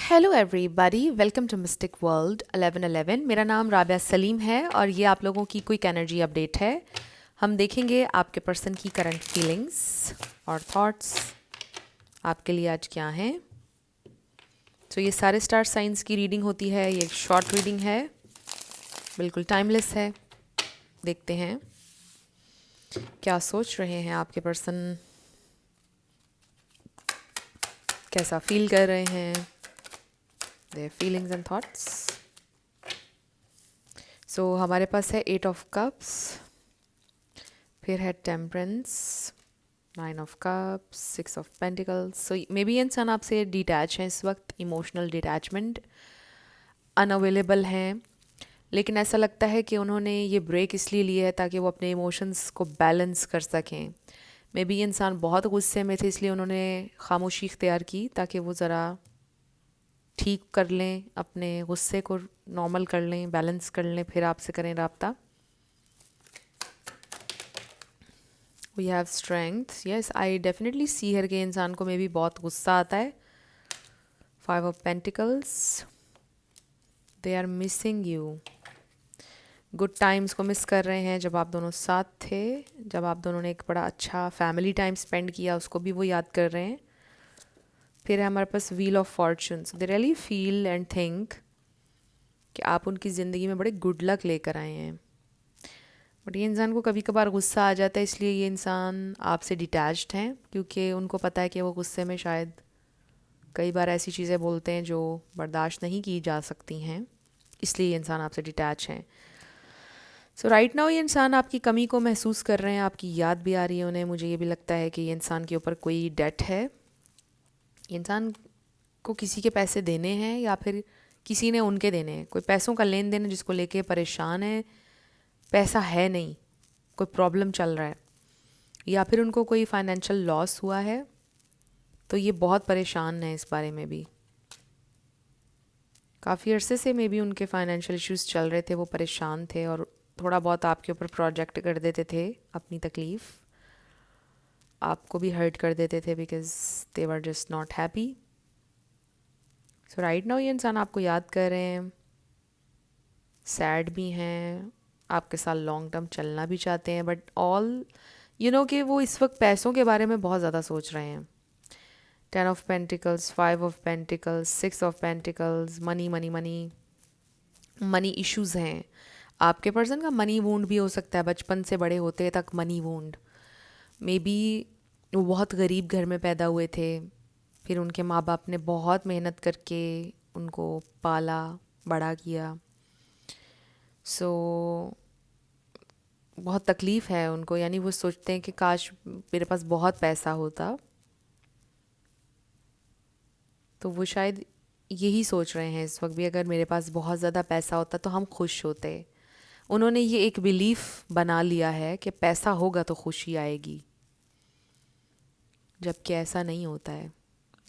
Hello everybody, welcome to Mystic World 1111। मेरा नाम राबिया सलीम है और ये आप लोगों की क्विक एनर्जी अपडेट है। हम देखेंगे आपके पर्सन की करंट फीलिंग्स और थॉट्स आपके लिए आज क्या हैं। तो ये सारे स्टार साइंस की रीडिंग होती है। ये एक शॉर्ट रीडिंग है, बिल्कुल टाइमलेस है। देखते हैं क्या सोच रहे हैं आपके पर्सन, कैसा फील कर रहे हैं, देयर फीलिंग्स एंड थॉट्स। सो हमारे पास है 8 ऑफ कप्स, फिर है temperance, 9 of cups, 6 of pentacles. So may be इंसान आपसे डिटैच है इस वक्त, इमोशनल डिटैचमेंट, अनअवेलेबल हैं। लेकिन ऐसा लगता है कि उन्होंने ये ब्रेक इसलिए लिया है ताकि वो अपने इमोशंस को बैलेंस कर सकें। मे बी इंसान बहुत गुस्से में थे, इसलिए उन्होंने खामोशी इख्तियार की ताकि वो ज़रा ठीक कर लें, अपने गुस्से को नॉर्मल कर लें, बैलेंस कर लें, फिर आपसे करें रब्ता। We have strength, yes I definitely see हर के इंसान को मे बी बहुत गुस्सा आता है। 5 of pentacles, they are missing you. Good times को मिस कर रहे हैं जब आप दोनों साथ थे, जब आप दोनों ने एक बड़ा अच्छा फैमिली टाइम स्पेंड किया, उसको भी वो याद कर रहे हैं। फिर है हमारे पास wheel of fortunes. They really feel and think कि आप उनकी ज़िंदगी में बड़े गुड लक लेकर आए हैं। बट ये इंसान को कभी कभार गुस्सा आ जाता है, इसलिए ये इंसान आपसे डिटैच्ड हैं, क्योंकि उनको पता है कि वो गुस्से में शायद कई बार ऐसी चीज़ें बोलते हैं जो बर्दाश्त नहीं की जा सकती हैं, इसलिए ये इंसान आपसे डिटैच हैं। सो राइट नाउ ये इंसान आपकी कमी को महसूस कर रहे हैं, आपकी याद भी आ रही है उन्हें। मुझे ये भी लगता है कि ये इंसान के ऊपर कोई डेट है। ये इंसान को किसी के पैसे देने हैं या फिर किसी ने उनके देने हैं। कोई पैसों का लेन देन है जिसको लेके परेशान है, पैसा है नहीं, कोई प्रॉब्लम चल रहा है, या फिर उनको कोई फाइनेंशियल लॉस हुआ है, तो ये बहुत परेशान है इस बारे में भी। काफ़ी अरसे से मे बी उनके फाइनेंशियल इश्यूज चल रहे थे, वो परेशान थे और थोड़ा बहुत आपके ऊपर प्रोजेक्ट कर देते थे अपनी तकलीफ़, आपको भी हर्ट कर देते थे because they were just not happy. So right now ये इंसान आपको याद कर रहे हैं, सैड भी हैं, आपके साथ लॉन्ग टर्म चलना भी चाहते हैं, बट ऑल यू नो कि वो इस वक्त पैसों के बारे में बहुत ज़्यादा सोच रहे हैं। 10 of pentacles, 5 of pentacles, 6 of pentacles, money money money money issues हैं। आपके पर्सन का मनी वूंड भी हो सकता है, बचपन से बड़े होते तक मनी वूंड। मे बी वो बहुत गरीब घर में पैदा हुए थे, फिर उनके माँ बाप ने बहुत मेहनत करके उनको पाला, बड़ा किया। सो बहुत तकलीफ़ है उनको, यानी वो सोचते हैं कि काश मेरे पास बहुत पैसा होता। तो वो शायद यही सोच रहे हैं इस वक्त भी, अगर मेरे पास बहुत ज़्यादा पैसा होता तो हम खुश होते। उन्होंने ये एक बिलीफ बना लिया है कि पैसा होगा तो खुशी आएगी, जबकि ऐसा नहीं होता है।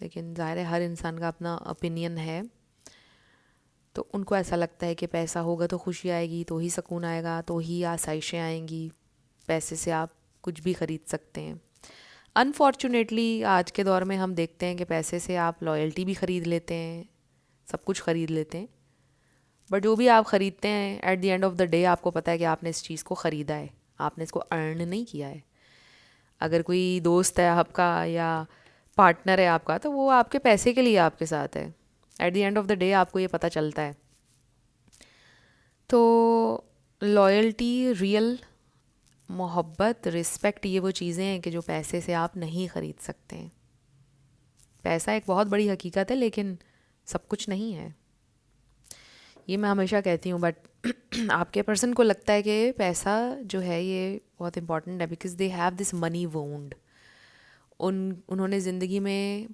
लेकिन ज़ाहिर है हर इंसान का अपना ओपिनियन है। तो उनको ऐसा लगता है कि पैसा होगा तो खुशी आएगी, तो ही सुकून आएगा, तो ही आसाइशें आएंगी, पैसे से आप कुछ भी ख़रीद सकते हैं। अनफॉर्चुनेटली आज के दौर में हम देखते हैं कि पैसे से आप लॉयल्टी भी ख़रीद लेते हैं, सब कुछ ख़रीद लेते हैं। बट जो भी आप ख़रीदते हैं, at the end of the day आपको पता है कि आपने इस चीज़ को ख़रीदा है, आपने इसको अर्न नहीं किया है। अगर कोई दोस्त है आपका या पार्टनर है आपका, तो वो आपके पैसे के लिए आपके साथ है। At the end of the day आपको ये पता चलता है। तो लॉयल्टी, रियल मोहब्बत, रिस्पेक्ट, ये वो चीज़ें हैं कि जो पैसे से आप नहीं ख़रीद सकते हैं। पैसा एक बहुत बड़ी हकीकत है, लेकिन सब कुछ नहीं है, ये मैं हमेशा कहती हूँ। बट आपके पर्सन को लगता है कि पैसा जो है ये बहुत इंपॉर्टेंट है, because they have this money wound. उन्होंने ज़िंदगी में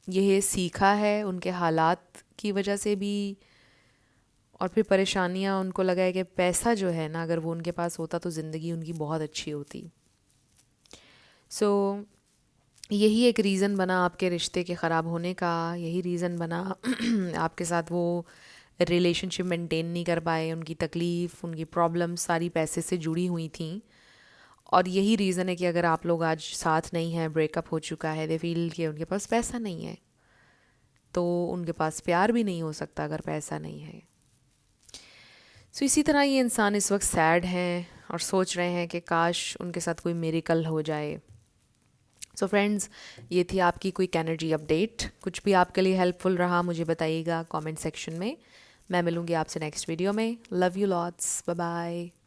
ये सीखा है, उनके हालात की वजह से भी, और फिर परेशानियाँ, उनको लगा है कि पैसा जो है ना, अगर वो उनके पास होता तो ज़िंदगी उनकी बहुत अच्छी होती। सो यही एक रीज़न बना आपके रिश्ते के ख़राब होने का, यही रीज़न बना आपके साथ वो रिलेशनशिप मेंटेन नहीं कर पाए। उनकी तकलीफ़, उनकी प्रॉब्लम सारी पैसे से जुड़ी हुई थी, और यही रीज़न है कि अगर आप लोग आज साथ नहीं हैं, ब्रेकअप हो चुका है, दे फील कि उनके पास पैसा नहीं है। तो उनके पास प्यार भी नहीं हो सकता अगर पैसा नहीं है। सो इसी तरह ये इंसान इस वक्त सैड हैं और सोच रहे हैं कि काश उनके साथ कोई मिरेकल हो जाए। सो फ्रेंड्स, ये थी आपकी क्विक एनर्जी अपडेट। कुछ भी आपके लिए हेल्पफुल रहा मुझे बताइएगा कमेंट सेक्शन में। मैं मिलूँगी आपसे नेक्स्ट वीडियो में। Love you lots, bye bye.